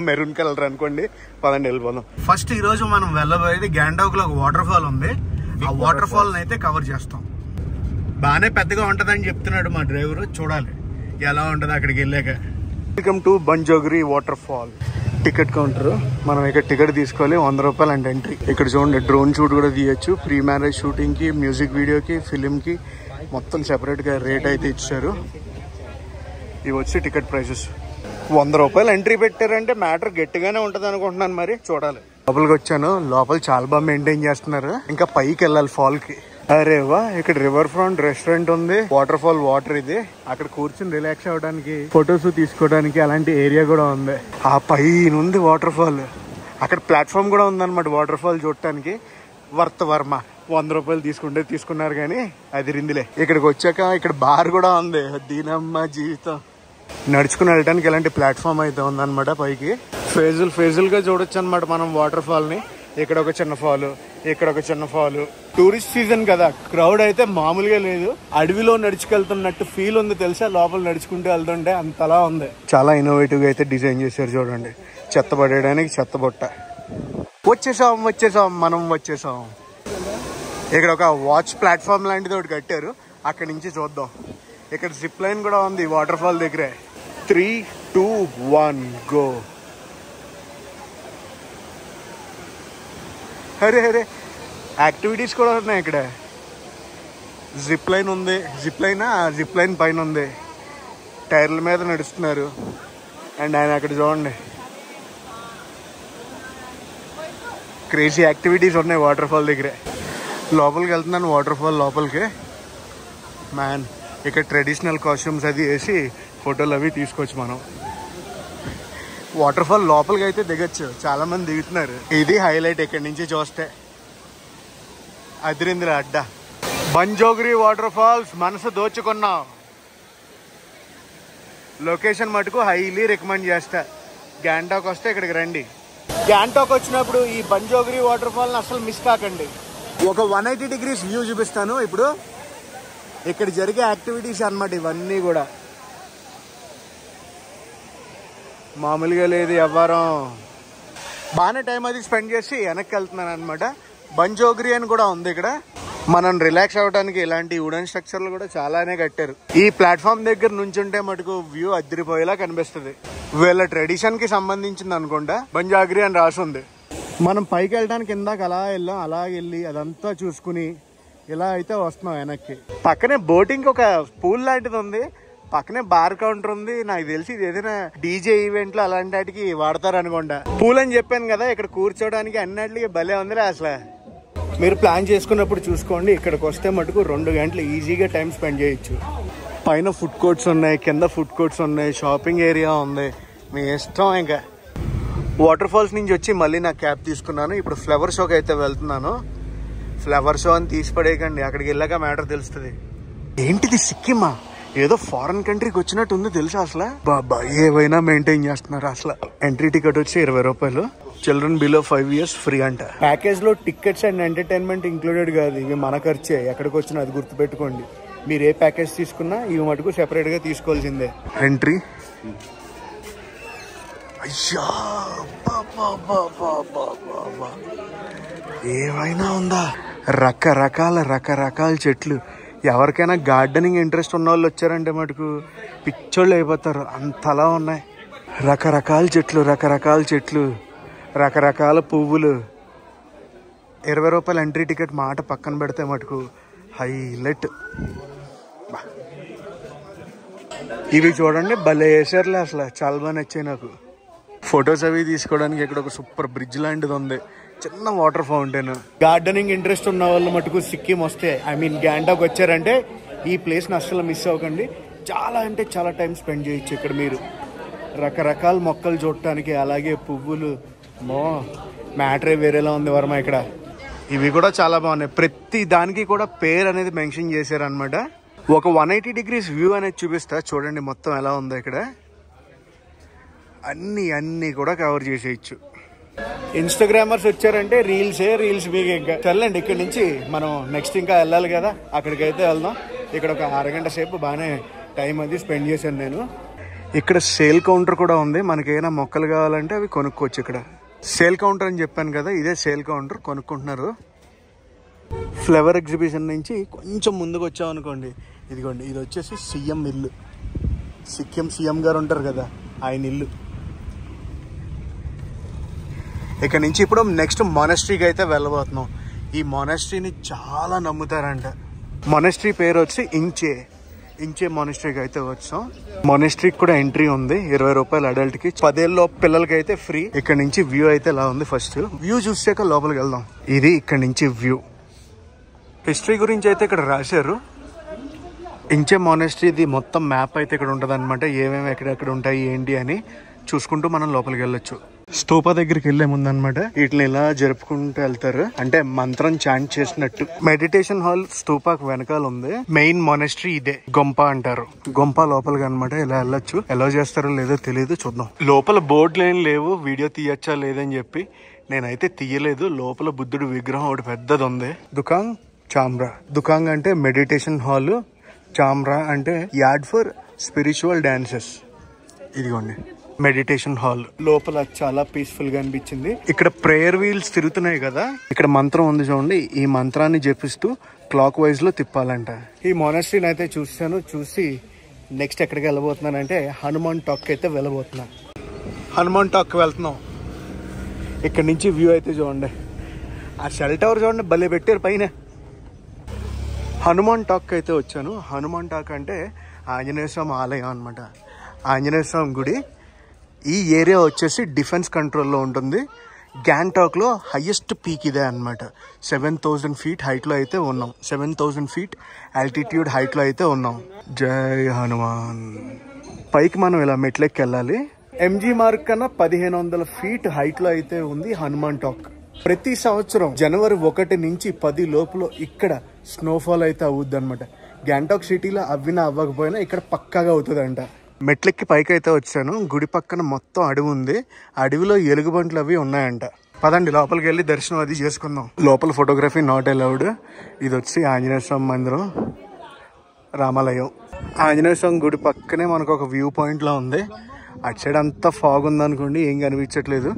మెరూన్ కలర్ అనుకోండి. పదండి వెళ్ళిపోదాం. ఫస్ట్ ఈ రోజు మనం వెళ్ళబోయేది గ్యాంగ్టాక్ లో ఒక వాటర్ ఫాల్ ఉంది. ఆ వాటర్ ఫాల్ అయితే కవర్ చేస్తాం. బాగానే పెద్దగా ఉంటదని చెప్తున్నాడు మా డ్రైవర్. చూడాలి ఎలా ఉంటది అక్కడికి వెళ్ళాక. Welcome to బంజోగిరి water fall. Ticket counter. మనం ఇక్కడ టికెట్ తీసుకోవాలి. 100 రూపాయలు అంటే ఎంట్రీ. ఇక్కడ చూడండి డ్రోన్ షూట్ కూడా తీయచ్చు. ప్రీ మ్యారేజ్ షూటింగ్ కి, మ్యూజిక్ వీడియోకి, ఫిలిం కి మొత్తం సెపరేట్ గా రేట్ అయితే ఇచ్చారు. ఇవి వచ్చి టికెట్ ప్రైసెస్. 100 రూపాయలు ఎంట్రీ పెట్టారంటే మ్యాటర్ గట్టిగానే ఉంటది అనుకుంటున్నాను. మరి చూడాలి. లోపలికి వచ్చాను. లోపల చాలా బాగా మెయింటైన్ చేస్తున్నారు. ఇంకా పైకి వెళ్ళాలి ఫాల్ కి. అరే వా, ఇక్కడ రివర్ ఫ్రంట్ రెస్టారెంట్ ఉంది. వాటర్ ఫాల్ వాటర్ ఇది. అక్కడ కూర్చుని రిలాక్స్ అవ్వడానికి, ఫొటోస్ తీసుకోవడానికి అలాంటి ఏరియా కూడా ఉంది. ఆ పైన ఉంది వాటర్ ఫాల్. అక్కడ ప్లాట్ఫామ్ కూడా ఉందన్నమాట వాటర్ ఫాల్ చూడటానికి. వర్మ 100 రూపాయలు తీసుకుంటే తీసుకున్నారు కానీ అది రిందిలే. ఇక్కడికి వచ్చాక ఇక్కడ బార్ కూడా ఉంది. దీనమ్మ జీవితం. నడుచుకుని వెళ్ళడానికి ఇలాంటి ప్లాట్ఫామ్ అయితే ఉందన్నమాట పైకి. ఫేజులుగా చూడొచ్చు అనమాట మనం వాటర్ ఫాల్ ని. ఇక్కడ ఒక చిన్న ఫాల్, ఇక్కడ ఒక చిన్న ఫాల్. టూరిస్ట్ సీజన్ కదా, క్రౌడ్ అయితే మామూలుగా లేదు. అడవిలో నడుచుకెళ్తున్నట్టు ఫీల్ ఉంది తెలుసా. లోపల నడుచుకుంటూ వెళ్తుంటే అంతలా ఉంది. చాలా ఇన్నోవేటివ్ గా అయితే డిజైన్ చేశారు చూడండి. చెత్త పడేయడానికి చెత్త బొట్ట. వచ్చేసాం మనం వచ్చేసాం. ఇక్కడ ఒక వాచ్ ప్లాట్ఫామ్ లాంటిది ఒకటి కట్టారు. అక్కడి నుంచి చూద్దాం. ఇక్కడ జిప్ లైన్ కూడా ఉంది వాటర్ ఫాల్ దగ్గరే. 3, 2, 1 గో. అరే యాక్టివిటీస్ కూడా ఉన్నాయి ఇక్కడ. జిప్ లైన్ ఉంది. జిప్ లైన్ పైన ఉంది. టైర్ల మీద నడుస్తున్నారు. అండ్ ఆయన అక్కడ చూడండి క్రేజీ యాక్టివిటీస్ ఉన్నాయి వాటర్ ఫాల్ దగ్గరే. లోపలికి వెళ్తున్నాను వాటర్ ఫాల్ లోపలికి. మ్యాన్ ఇక్కడ ట్రెడిషనల్ కాస్ట్యూమ్స్ అది వేసి ఫోటోలు అవి తీసుకోవచ్చు మనం. వాటర్ ఫాల్ లోపలికి అయితే దిగచ్చు. చాలా మంది దిగుతున్నారు. ఇది హైలైట్ ఇక్కడి నుంచి చూస్తే. అదిరింద్ర అడ్డ. బంజోగిరి వాటర్ ఫాల్స్ మనసు దోచుకున్నాం. లొకేషన్ మటుకు హైలీ రికమెండ్ చేస్తా. గ్యాంగ్టాక్ వస్తే ఇక్కడికి రండి. గ్యాంగ్టాక్ వచ్చినప్పుడు ఈ బంజోగిరి వాటర్ ఫాల్ అసలు మిస్ కాకండి. ఒక 180 degrees వ్యూ చూపిస్తాను ఇప్పుడు. ఇక్కడ జరిగే యాక్టివిటీస్ అన్నమాట ఇవన్నీ కూడా. మామూలుగా లేదు వ్యవహారం. బాగానే టైం అది స్పెండ్ చేసి వెనక్కి వెళ్తున్నాను అనమాట. బంజోగ్రి అని కూడా ఉంది ఇక్కడ. మనం రిలాక్స్ అవ్వడానికి ఇలాంటి వుడెన్ స్ట్రక్చర్లు కూడా చాలానే కట్టారు. ఈ ప్లాట్ఫామ్ దగ్గర నుంచుంటే మటుకు వ్యూ అద్దరిపోయేలా కనిపిస్తుంది. వీళ్ళ ట్రెడిషన్ కి సంబంధించింది అనుకుంటా, బంజాగ్రి అని రాసి ఉంది. మనం పైకి వెళ్ళడానికి ఇందాక అలా వెళ్ళాం, అలా వెళ్ళి అదంతా చూసుకుని ఇలా అయితే వస్తున్నాం వెనక్కి. పక్కనే బోటింగ్ ఒక పూల్ లాంటిది ఉంది, పక్కనే బార్ కౌంటర్ ఉంది. నాకు తెలిసి ఇది ఏదైనా డీజే ఈవెంట్ లో అలాంటి వాటికి వాడతారు అనుకుంటా. పూల్ అని చెప్పాను కదా, ఇక్కడ కూర్చోడానికి అన్నిటికీ భలే ఉందిరా అసలు. మీరు ప్లాన్ చేసుకున్నప్పుడు చూసుకోండి. ఇక్కడికి వస్తే మటుకు 2 గంటలు ఈజీగా టైం స్పెండ్ చేయొచ్చు. పైన ఫుడ్ కోర్ట్స్ ఉన్నాయి, కింద ఫుడ్ కోర్ట్స్ ఉన్నాయి, షాపింగ్ ఏరియా ఉంది, మీ ఇష్టం. ఇంకా వాటర్ ఫాల్స్ నుంచి వచ్చి మళ్ళీ నా క్యాబ్ తీసుకున్నాను. ఇప్పుడు ఫ్లవర్ షోకి అయితే వెళ్తున్నాను. ఫ్లవర్ షో అని తీసి పడేయకండి, అక్కడికి వెళ్ళాక మ్యాటర్ తెలుస్తుంది. ఏంటిది సిక్కిమా? ఏదో ఫారెన్ కంట్రీకి వచ్చినట్టు ఉంది తెలుసా అసలు. బాబా ఏవైనా మెయింటైన్ చేస్తున్నారు అసలు. ఎంట్రీ టికెట్ వచ్చి 20 రూపాయలు. చిల్డ్రన్ బిలో 5 years ఫ్రీ అంట. ప్యాకేజ్ లో టికెట్స్ అండ్ ఎంటర్టైన్మెంట్ ఇంక్లూడెడ్ కాదు, ఇవి మన ఖర్చే. ఎక్కడికి వచ్చినా అది గుర్తుపెట్టుకోండి. మీరు ఏ ప్యాకేజ్ తీసుకున్నా ఇవి మటుకు సెపరేట్ గా తీసుకోవాల్సిందే. ఎంట్రీ అయ్యా ఏమైనా ఉందా? రకరకాల చెట్లు. ఎవరికైనా గార్డెనింగ్ ఇంట్రెస్ట్ ఉన్న వాళ్ళు వచ్చారంటే మటుకు పిచ్చోళ్ళు అయిపోతారు, అంతలా ఉన్నాయి. రకరకాల చెట్లు, రకరకాల పువ్వులు. 20 రూపాయలు ఎంట్రీ టికెట్ మాట పక్కన పెడితే మటుకు హైలైట్. ఇవి చూడండి భలే వేసారులే అసలు, చాలా బాగా నచ్చాయి నాకు. ఫొటోస్ అవి తీసుకోవడానికి ఇక్కడ ఒక సూపర్ బ్రిడ్జ్ లాంటిది ఉంది, చిన్న వాటర్ ఫౌంటైన్. గార్డెనింగ్ ఇంట్రెస్ట్ ఉన్న వాళ్ళు మటుకు సిక్కిం వస్తే, గ్యాంటాక్ వచ్చారంటే ఈ ప్లేస్ని అస్సలు మిస్ అవ్వకండి. చాలా అంటే చాలా టైం స్పెండ్ చేయొచ్చు ఇక్కడ. మీరు రకరకాల మొక్కలు చూడటానికి, అలాగే పువ్వులు. మ్యాటరే వేరేలా ఉంది వర్మ ఇక్కడ. ఇవి కూడా చాలా బాగున్నాయి. ప్రతి దానికి కూడా పేరు అనేది మెన్షన్ చేశారు అనమాట. ఒక 180 degrees వ్యూ అనేది చూపిస్తా చూడండి మొత్తం ఎలా ఉందో ఇక్కడ. అన్ని కూడా కవర్ చేసేయచ్చు. ఇన్స్టాగ్రామర్స్ వచ్చారంటే రీల్స్ మీకు ఇంకా చల్లండి. ఇక్కడ నుంచి మనం నెక్స్ట్ ఇంకా వెళ్ళాలి కదా, అక్కడికైతే వెళ్దాం. ఇక్కడ ఒక 1/2 గంట సేపు బాగానే టైం అది స్పెండ్ చేశాను నేను. ఇక్కడ సేల్ కౌంటర్ కూడా ఉంది, మనకేమైనా మొక్కలు కావాలంటే అవి కొనుక్కోవచ్చు. ఇక్కడ సేల్ కౌంటర్ అని చెప్పాను కదా, ఇదే సేల్ కౌంటర్. కొనుక్కుంటున్నారు. ఫ్లవర్ ఎగ్జిబిషన్ నుంచి కొంచెం ముందుకు వచ్చాం అనుకోండి, ఇదిగోండి ఇది వచ్చేసి సీఎం ఇల్లు. సిక్కిం సీఎం గారు ఉంటారు కదా, ఆయన ఇల్లు. ఇక్కడ నుంచి ఇప్పుడు నెక్స్ట్ మొనాస్ట్రీకి అయితే వెళ్ళబోతున్నాం. ఈ మొనాస్ట్రీని చాలా నమ్ముతారంట. మొనాస్ట్రీ పేరు వచ్చి ఇంచే మొనాస్ట్రీకి అయితే వచ్చాం. మొనాస్ట్రీకి కూడా ఎంట్రీ ఉంది, 20 రూపాయలు అడల్ట్ కి. 10 ఏళ్ళ పిల్లలకి అయితే ఫ్రీ. ఇక్కడ నుంచి వ్యూ అయితే ఇలా ఉంది. ఫస్ట్ వ్యూ చూసాక లోపలికి వెళ్దాం. ఇది ఇక్కడ నుంచి వ్యూ. హిస్టరీ గురించి అయితే ఇక్కడ రాశారు. ఇంచే మొనాస్ట్రీది మొత్తం మ్యాప్ అయితే ఇక్కడ ఉంటుంది అనమాట. ఏమేమి ఎక్కడెక్కడ ఉంటాయి ఏంటి అని చూసుకుంటూ మనం లోపలికి వెళ్ళొచ్చు. స్తూపా దగ్గరికి వెళ్లే ముందు అనమాట వీటిని ఇలా జరుపుకుంటూ వెళ్తారు, అంటే మంత్రం చాంట్ చేసినట్టు. మెడిటేషన్ హాల్ స్తూపాకు వెనకాల ఉంది. మెయిన్ మొనాస్ట్రీ ఇదే, గొంప అంటారు. గొంప లోపలికి అనమాట ఇలా వెళ్ళొచ్చు. ఎలా చేస్తారో లేదో తెలియదు, చూద్దాం. లోపల బోర్డులు ఏం లేవు, వీడియో తీయచ్చా లేదని చెప్పి నేనైతే తీయలేదు. లోపల బుద్ధుడు విగ్రహం ఒకటి పెద్దది ఉంది. దుకాంగ్ చామ్రా. దుకాంగ్ అంటే మెడిటేషన్ హాల్, చామ్రా అంటే యార్డ్ ఫర్ స్పిరిచువల్ డాన్సెస్. ఇదిగోండి మెడిటేషన్ హాల్. లోపల చాలా పీస్ఫుల్ గా అనిపించింది. ఇక్కడ ప్రేయర్ వీల్స్ తిరుగుతున్నాయి కదా, ఇక్కడ మంత్రం ఉంది చూడండి. ఈ మంత్రాన్ని జపిస్తూ క్లాక్ వైజ్ లో తిప్పాలంట. ఈ మొనాస్ట్రీని అయితే చూసి నెక్స్ట్ ఎక్కడికి వెళ్ళబోతున్నానంటే హనుమాన్ టాక్ అయితే వెళ్ళబోతున్నా. హనుమాన్ టాక్ వెళ్తున్నాం. ఇక్కడ నుంచి వ్యూ అయితే చూడండి. ఆ సెల్ టవర్ చూడండి భలే పెట్టారు పైన. హనుమాన్ టాక్ అయితే వచ్చాను. హనుమాన్ టాక్ అంటే ఆంజనేయ స్వామి ఆలయం అనమాట. ఆంజనేయ స్వామి గుడి. ఈ ఏరియా వచ్చేసి డిఫెన్స్ కంట్రోల్లో ఉంటుంది. గ్యాంటాక్ లో హైయెస్ట్ పీక్ ఇదే అనమాట. 7000 feet హైట్ లో అయితే ఉన్నాం. 7000 feet ఆల్టిట్యూడ్ హైట్ లో అయితే ఉన్నాం. జై హనుమాన్. పైకి మనం ఇలా మెట్లెక్కి వెళ్ళాలి. ఎంజీ మార్క్ కన్నా 1500 feet హైట్ లో అయితే ఉంది హనుమాన్ టాక్. ప్రతి సంవత్సరం January 1 నుంచి 10 లోపల ఇక్కడ స్నోఫాల్ అయితే అవుద్ది అనమాట. గ్యాంటాక్ సిటీలో అవ్వకపోయినా ఇక్కడ పక్కాగా అవుతుందంట. మెట్లెక్కి పైకి అయితే వచ్చాను. గుడి పక్కన మొత్తం అడవి ఉంది. అడవిలో ఎలుగుబంట్లు అవి ఉన్నాయంట. పదండి లోపలికి వెళ్ళి దర్శనం అది చేసుకుందాం. లోపల ఫోటోగ్రఫీ నాట్ అలౌడ్. ఇది వచ్చి ఆంజనేయ స్వామి మందిరం, రామాలయం. ఆంజనేయ స్వామి గుడి పక్కనే మనకు ఒక వ్యూ పాయింట్లో ఉంది. అటు సైడ్ అంతా ఫాగ్ ఉందనుకోండి, ఏం కనిపించట్లేదు,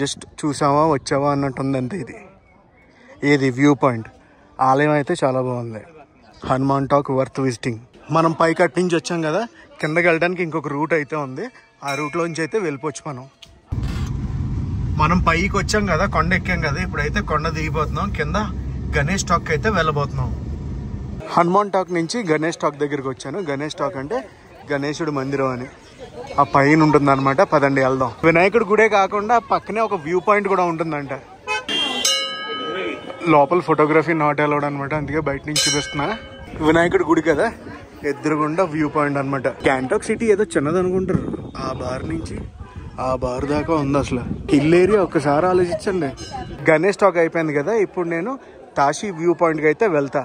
జస్ట్ చూసామా వచ్చావా అన్నట్టు ఉంది అంతే. ఇది వ్యూ పాయింట్. ఆలయం అయితే చాలా బాగుంది. Hanuman talk worth visiting. మనం పైకి అటు నుంచి వచ్చాం కదా, కిందకి వెళ్ళడానికి ఇంకొక రూట్ అయితే ఉంది. ఆ రూట్లోంచి అయితే వెళ్ళిపోవచ్చు. మనం పైకి వచ్చాం కదా, కొండ ఎక్కాం కదా, ఇప్పుడైతే కొండ దిగిపోతున్నాం. కింద గణేష్ టాక్ అయితే వెళ్ళబోతున్నాం. హనుమాన్ టాక్ నుంచి గణేష్ టాక్ దగ్గరికి వచ్చాను. గణేష్ టాక్ అంటే గణేశుడి మందిరం అని ఆ పైన ఉంటుంది అనమాట. పదండి వెళ్దాం. వినాయకుడి గుడే కాకుండా పక్కనే ఒక వ్యూ పాయింట్ కూడా ఉంటుందంట. లోపల ఫోటోగ్రఫీ నాట్ అలౌడ్ అనమాట, అందుకే బయట నుంచి చూపిస్తున్నా. వినాయకుడి గుడి కదా, ఎదురుగుండా వ్యూ పాయింట్ అనమాట. గ్యాంటాక్ సిటీ ఏదో చిన్నది అనుకుంటారు, ఆ బార్ నుంచి ఆ బార్ దాకా ఉంది. అసలు హిల్ ఏరియా ఒక్కసారి ఆలోచించండి. గణేష్ టాక్ అయిపోయింది కదా, ఇప్పుడు నేను తాషి వ్యూ పాయింట్కి అయితే వెళ్తా.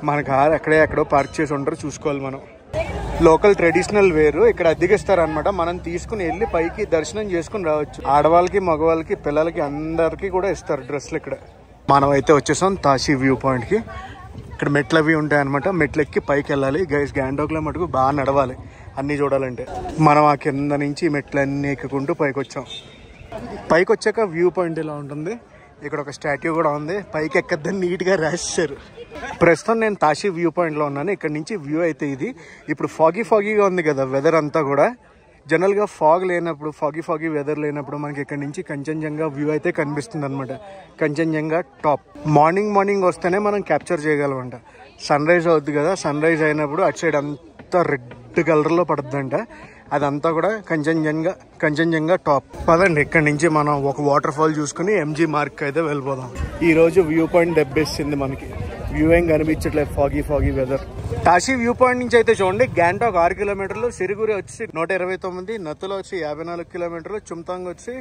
మన కార్ ఎక్కడో పార్క్ చేసి ఉంటారు, చూసుకోవాలి మనం. లోకల్ ట్రెడిషనల్ వేరు ఇక్కడ అద్దెకిస్తారు అనమాట. మనం తీసుకుని వెళ్ళి పైకి దర్శనం చేసుకుని రావచ్చు. ఆడవాళ్ళకి, మగవాళ్ళకి, పిల్లలకి అందరికి కూడా ఇస్తారు డ్రెస్సులు ఇక్కడ. మనం అయితే వచ్చేసాం తాషి వ్యూ పాయింట్కి. ఇక్కడ మెట్లు అవి ఉంటాయి అనమాట. మెట్లు ఎక్కి పైకి వెళ్ళాలి. గైస్ గ్యాంటాక్లో మటుకు బాగా నడవాలి అన్నీ చూడాలంటే. మనం ఆ కింద నుంచి మెట్లన్నీ ఎక్కుకుంటూ పైకి వచ్చాం. పైకి వచ్చాక వ్యూ పాయింట్ ఇలా ఉంటుంది. ఇక్కడ ఒక స్టాట్యూ కూడా ఉంది. పైకి ఎక్కద్దని నీట్గా రాశారు. ప్రస్తుతం నేను తాషి వ్యూ పాయింట్లో ఉన్నాను. ఇక్కడ నుంచి వ్యూ అయితే ఇది. ఇప్పుడు ఫాగీగా ఉంది కదా వెదర్ అంతా కూడా. జనరల్గా ఫాగ్ లేనప్పుడు, ఫాగీ వెదర్ లేనప్పుడు మనకి ఇక్కడ నుంచి కంచన్జంగా వ్యూ అయితే కనిపిస్తుంది అనమాట. కంచన్జంగా టాప్. మార్నింగ్ వస్తేనే మనం క్యాప్చర్ చేయగలమంట. సన్ రైజ్ అవుద్ది కదా, సన్ రైజ్ అయినప్పుడు అటు సైడ్ అంతా రెడ్ కలర్లో పడుతుందంట. అదంతా కూడా కంచన్జంగా టాప్. పదండి ఇక్కడ నుంచి మనం ఒక వాటర్ ఫాల్ చూసుకుని ఎంజీ మార్క్ అయితే వెళ్ళిపోదాం. ఈ రోజు వ్యూ పాయింట్ దెబ్బేసింది మనకి. వ్యూ ఏం కనిపించట్లేదు, foggy weather. Tashi view point నుంచి అయితే చూడండి, గ్యాంటాక్ 6 కిలోమీటర్లు, సిరిగురి వచ్చి 129, నత్తులో వచ్చి 54 కిలోమీటర్లు, చుమ్తాంగ్ వచ్చి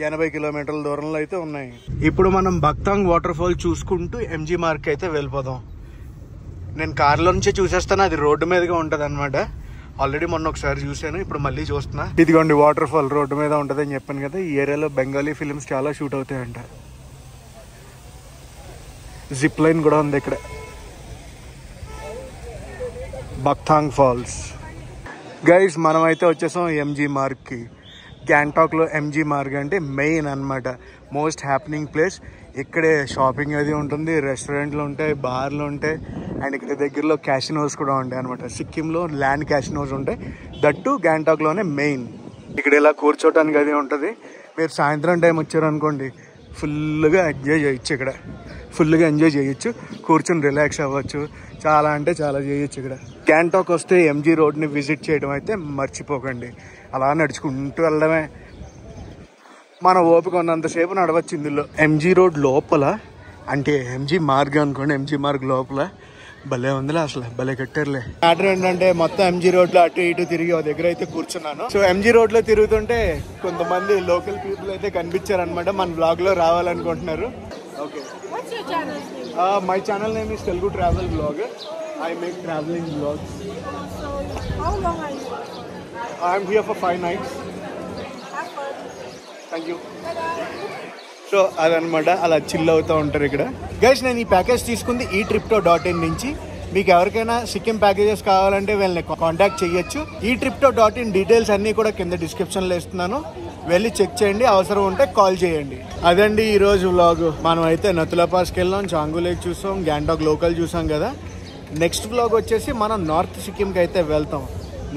80 కిలోమీటర్ల దూరంలో అయితే ఉన్నాయి. ఇప్పుడు మనం బక్తాంగ్ వాటర్ ఫాల్ చూసుకుంటూ ఎంజీ మార్క్ అయితే వెళ్ళిపోదాం. నేను కార్లో నుంచే చూసేస్తాను, అది రోడ్డు మీదుగా ఉంటది అనమాట. ఆల్రెడీ మొన్న ఒకసారి చూసాను, ఇప్పుడు మళ్ళీ చూస్తున్నా. ఇదిగోండి వాటర్ ఫాల్ రోడ్డు మీద ఉంటది అని చెప్పాను కదా. ఈ ఏరియాలో బెంగాలీ ఫిల్మ్స్ చాలా షూట్ అవుతాయంట. జిప్ లైన్ కూడా ఉంది ఇక్కడ. బక్తాంగ్ ఫాల్స్. గైస్ మనం అయితే వచ్చేసాం ఎంజీ మార్క్కి. గ్యాంటాక్లో ఎంజీ మార్గ్ అంటే మెయిన్ అనమాట, మోస్ట్ హ్యాపెనింగ్ ప్లేస్. ఇక్కడే షాపింగ్ అది ఉంటుంది, రెస్టారెంట్లు ఉంటాయి, బార్లు ఉంటాయి, అండ్ ఇక్కడ దగ్గరలో క్యాసినోస్ కూడా ఉంటాయి అనమాట. సిక్కింలో ల్యాండ్ క్యాసినోస్ ఉంటాయి, దట్టు గ్యాంటాక్లోనే మెయిన్. ఇక్కడ ఇలా కూర్చోటానికి అది ఉంటుంది. మీరు సాయంత్రం టైం వచ్చారనుకోండి, ఫుల్గా ఎంజాయ్ చేయొచ్చు. ఇక్కడ ఫుల్గా ఎంజాయ్ చేయొచ్చు, కూర్చొని రిలాక్స్ అవ్వచ్చు, చాలా అంటే చాలా చేయొచ్చు. ఇక్కడ గ్యాంటాక్ వస్తే ఎంజీ రోడ్ని విజిట్ చేయడం అయితే మర్చిపోకండి. అలా నడుచుకుంటూ వెళ్ళడమే, మన ఓపిక ఉన్నంతసేపు నడవచ్చు ఇందులో. ఎంజీ రోడ్ లోపల అంటే ఎంజీ మార్గ్ అనుకోండి, ఎంజీ మార్గ్ లోపల భలే ఉందిలే, అసలు భలే కట్టారులే. మ్యాటర్ ఏంటంటే మొత్తం ఎంజీ రోడ్ లో అటు ఇటు తిరిగి ఒక దగ్గర అయితే కూర్చున్నాను. సో ఎంజీ రోడ్ లో తిరుగుతుంటే కొంతమంది లోకల్ పీపుల్ అయితే కనిపించారనమాట. మన బ్లాగ్ లో రావాలనుకుంటున్నారు. Okay, my channel name is Telugu travel blogger. I make traveling vlogs. So, how long are you? I'm here for 5 nights. Have fun. Thank you. So అదనమాట, అలా chill అవుతూ ఉంటారు ఇక్కడ. గైస్ నేను ఈ ప్యాకేజ్ తీసుకుంది eTripto.in నుంచి. మీకు ఎవరికైనా సిక్కిం ప్యాకేజెస్ కావాలంటే వీళ్ళని కాంటాక్ట్ చేయొచ్చు. eTripto.in డీటెయిల్స్ అన్నీ కూడా కింద డిస్క్రిప్షన్లో ఇస్తున్నాను, వెళ్ళి చెక్ చేయండి, అవసరం ఉంటే కాల్ చేయండి. అదండి ఈరోజు వ్లాగ్. మనం అయితే నతులా పాస్కి వెళ్ళాం, చాంగు లేక్ చూసాం, గ్యాంటాక్ లోకల్ చూసాం కదా. నెక్స్ట్ వ్లాగ్ వచ్చేసి మనం నార్త్ సిక్కింకి అయితే వెళ్తాం.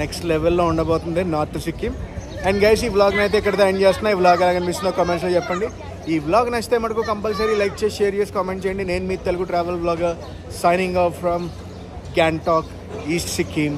నెక్స్ట్ లెవెల్లో ఉండబోతుంది నార్త్ సిక్కిం. అండ్ గైస్ ఈ వ్లాగ్ని అయితే ఇక్కడితో ఎండ్ చేస్తున్నా. ఈ వ్లాగ్ ఎలా కనిపిస్తుందో కామెంట్స్లో చెప్పండి. ఈ వ్లాగ్ నచ్చితే మటుకు కంపల్సరీ లైక్ చేసి, షేర్ చేసి, కామెంట్ చేయండి. నేను మీ Telugu travel vlogger signing off from Gangtok, east Sikkim.